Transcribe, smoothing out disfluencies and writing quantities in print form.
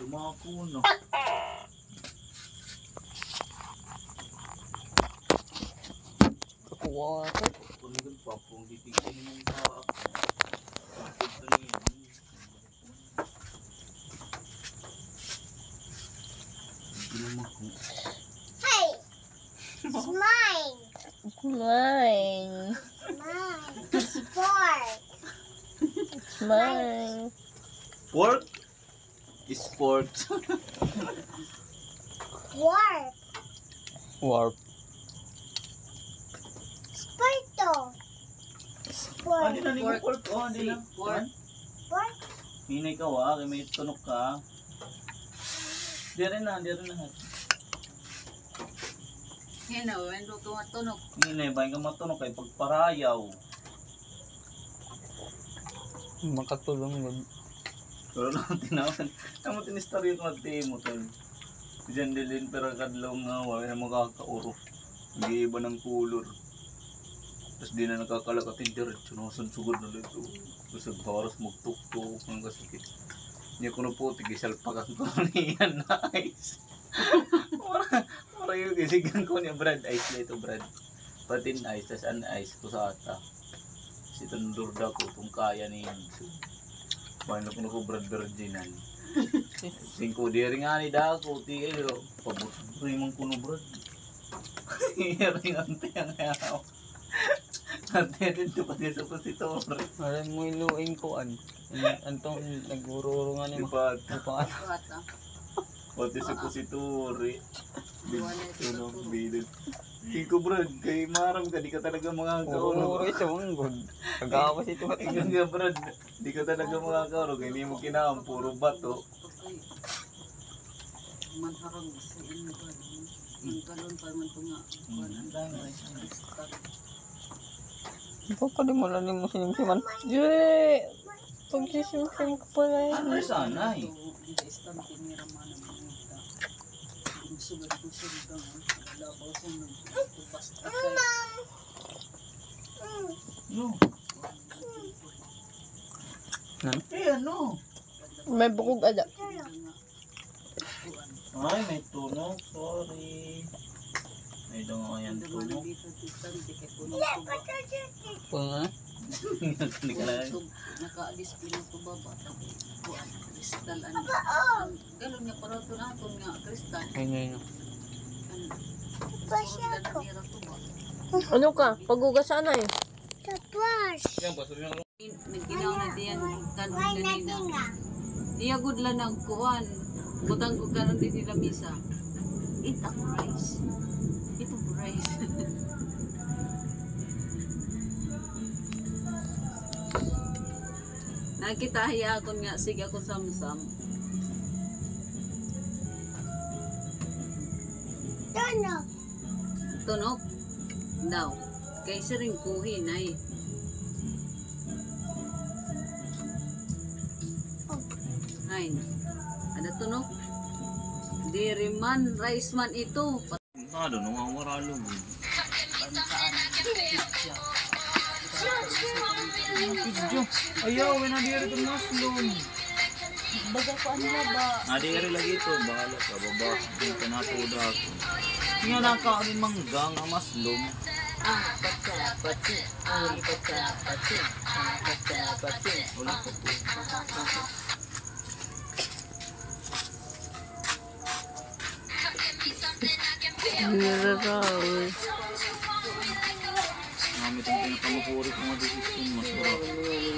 Dumako na. Kakuha ako. Punigan pa kung titigil mo pa ako. Bakit pa rin yun? Hindi naman ko. Hey! It's mine! It's mine. Mine. It's pork. It's mine. Pork? Is pork. Pork. Warp. Sporto. Pork. Hindi na mo pork. Oh, hindi na. Pork. Pork. Hinay ka wa, kaya may tunok ka. Di rin na. Yan o, endo tumatunog. Hinay, bahay ka matunok kay pagparayaw. Makatulong yun. Pero lang tinawan. Naman tinistaryo ko natin mo tol. Diyan dilin pero kadlaw nga wala na makakauro. Nag-iiba ng kulor. Tapos di na nakakalakatin diretso na sugod na dito. Tapos nagbaras magtuktok ng kasakit. Hindi ko na po tigisalpakan ko niyan na ice. Mura yung kisigan ko niya Brad. Ice na ito Brad. Patin ice, tas an ice ko sa ata. Kasi itong durda ko kung kaya niyan. Paano ko na ko Brad Virginan. Singko di rin nga ni Dako. Tiyo. Pabutin mong kuno Brad. Ring ante ang ayaw. Ante dito pati sa positor. Alam mo iluing ko an. Antong nagururo nga ni mo. Diba? Pang ano. Bata. Pati sa positor. Tulog bilid. Singko Brad. Kay maram ka. Di ka talaga mga Ururo ito ang good. Pagkakas ito at Ikaw nga Brad. Di ka talaga mga kauro. Kaya hindi mo kinahang puro bato. Manharang sa inyo ba? Mantalon pa man ito nga. Pagkadimulan mo sinimsiman. Yee! Pagsisimsim ko pala yun. Ano sana eh? No. Ano? Ano? May bukog ada. Ay, may tunog. Sorry. May dungo yan tunog. Pang Hindi ka lang. Naka-display ito baba. Kristal. Galon niya para ito natin nga. Kristal. Ayun. Ano ka? Pagugas sana eh. Tapos. Nagkinaw na diyan. Tanong kanina. Iya good lang nagkuhan. Butang ko karon din nila misa. Eat ako rice. Ito rice. Nakita hiya ako nga sige ako samsam. Tunog. Tunog daw. Kay siring kuhin ay. Ay. Ada tunog. Diri man rice man ito. Ano nung ang waralo. Video. Ayaw, may nadiri ito muslum. Baga ko ang laba. Nadiri lagi ito. Bahala ka, baba. Dito na ito ako. Nga nakain manggang ang muslum. Pati. Wala ko po. Nararawin. Gamit ang pinakamapuri ko mga desisyon. Mas marami.